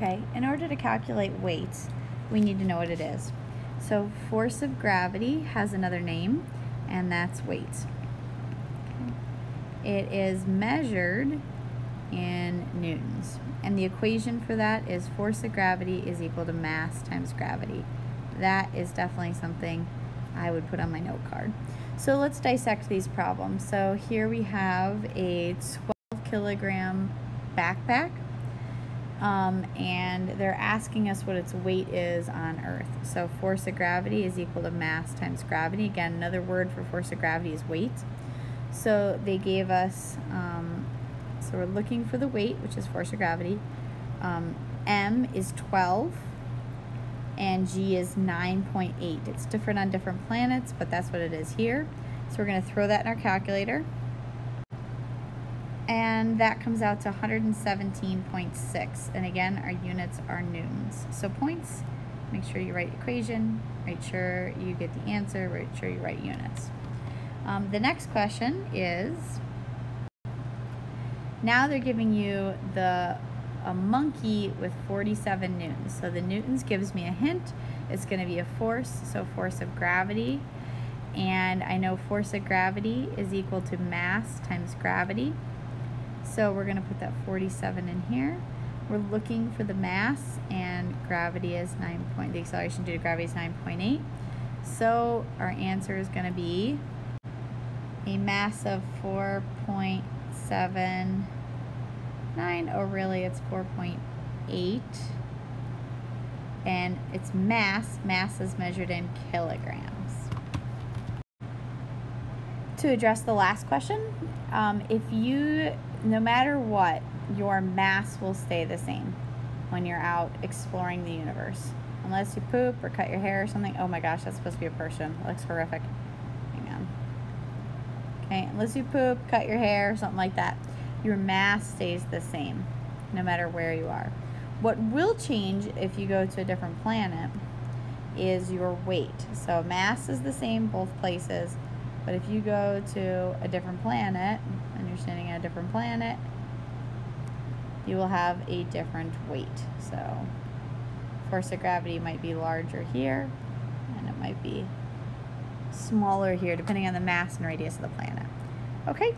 Okay, in order to calculate weights, we need to know what it is. So force of gravity has another name, and that's weights. Okay. It is measured in newtons, and the equation for that is force of gravity is equal to mass times gravity. That is definitely something I would put on my note card. So let's dissect these problems. So here we have a 12-kilogram backpack. And they're asking us what its weight is on Earth. So force of gravity is equal to mass times gravity. Again, another word for force of gravity is weight. So they gave us, so we're looking for the weight, which is force of gravity. M is 12 and G is 9.8. It's different on different planets, but that's what it is here. So we're going to throw that in our calculator. And that comes out to 117.6. And again, our units are newtons. So points, make sure you write equation, make sure you get the answer, make sure you write units. The next question is, now they're giving you a monkey with 47 newtons. So the newtons gives me a hint. It's going to be a force, so force of gravity. And I know force of gravity is equal to mass times gravity. So we're going to put that 47 in here. We're looking for the mass, and gravity is the acceleration due to gravity is 9.8. So our answer is going to be a mass of 4.79. Oh, really, it's 4.8. And it's mass. Mass is measured in kilograms. To address the last question, no matter what, your mass will stay the same when you're out exploring the universe. Unless you poop or cut your hair or something. Oh my gosh, that's supposed to be a person. It looks horrific. Hang on. Okay, unless you poop, cut your hair, something like that, your mass stays the same no matter where you are. What will change if you go to a different planet is your weight. So mass is the same both places. But if you go to a different planet, and you're standing on a different planet, you will have a different weight. So force of gravity might be larger here, and it might be smaller here, depending on the mass and radius of the planet. Okay,